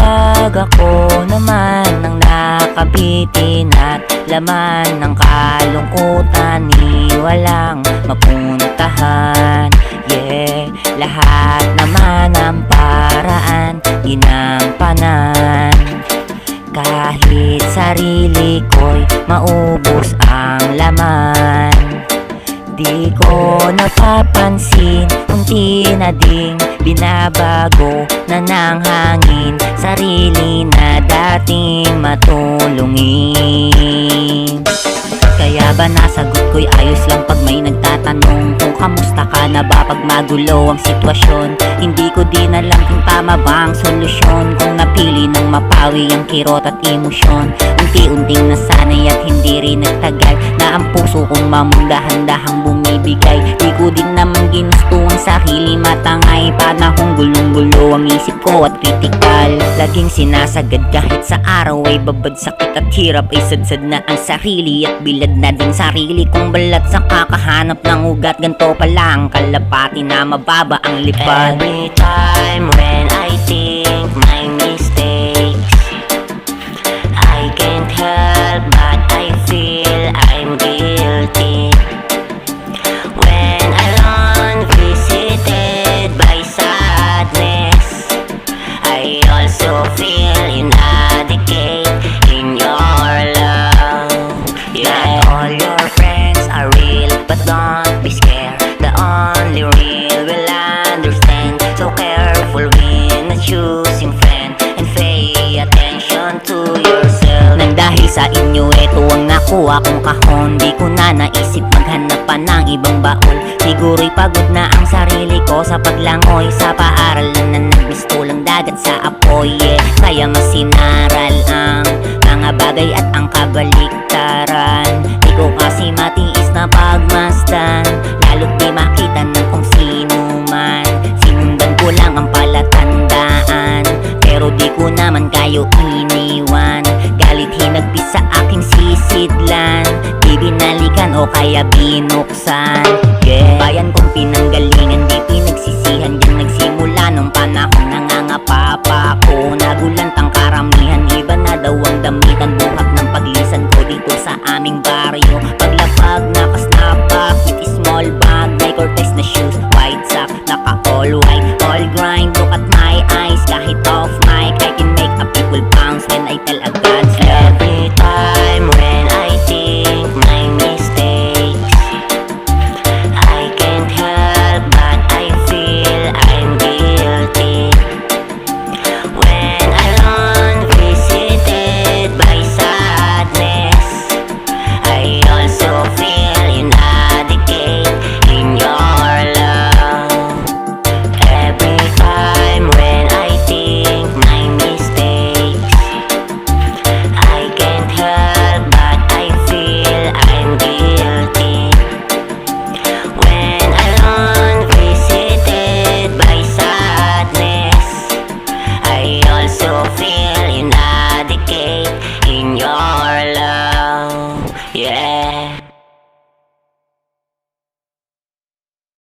Kapag ako naman ang nakabitin at laman ng kalungkutan, ni walang mapuntahan. Yeah, lahat naman ang paraan ginampanan. Kahit sarili ko'y maubos ang laman, di ko napapansin, unti na ding binabago na ng hangin, sarili na dating matulungin. Kaya ba nasagot ko'y ayos lang pag may nagtatanong kung kamusta ka na ba pag magulo ang sitwasyon. Hindi ko din alam kung tama ba ang solusyon, kung napili ng mapawi ang kirot at emosyon. Unti-unting nasanay at hindi rin nagtagal na ang puso kong mamundahan-dahang bumibigay. Di ko din naman ginusto ang sarili matangay, panahong gulong-gulo ang isip ko at kritikal. Laging sinasagad kahit sa araw ay babad, sakit at hirap ay sadsad na ang sarili at bilad na din sarili kong balat sa kakahanap ng ugat. Ganto pala ang kalapati na mababa ang lipad. Every time when I think my mistakes, I can't help but I feel I'm guilty. When I'm visited by sadness, I also feel inadequate in your love. Yeah, all your friends are real, but don't be scared. The only real will understand. So careful when choosing friend, and pay attention to yourself. Nang dahil sa inyo, eto ang nakuha kong kahon. Di ko na naisip maghanap pa ng ibang baon. Siguro'y pagod na ang sarili ko sa paglangoy, sa paaralan na nagmistulang dagat sa apoy. Yeah, kaya mas sinaral ang mga bagay at ang kabaliktaran. Di ko kasi matiis na pagmasdan, lalo't di makita ng kung sino man. Sinundan ko lang ang palatandaan, pero di ko naman kayo iniwan. Galit hinagpis sa aking sisidlan, di binalikan o kaya binuksan. Yeah, bayan kong pinanggalingan, di pinagsisihan. Diyan nagsimula nung panahon nangangapapa ko. Nagulant ang karamihan, iba na daw ang damitan. Buhat ng paglisan ko dito sa aming baryo. Paglapag nakasnapak with a small bag, may Cortez na shoes, white sock, naka all white, all grind. Look at my eyes, kahit off mic I can make a people bounce when I tell a God's love. Every time when I think my mistakes, I can't help but I feel I'm guilty. When I'm visited by sadness, I also feel inadequate in your love. Every time when I think my mistakes, I can't help but I feel I'm guilty. When I'm visited by sadness, I also feel inadequate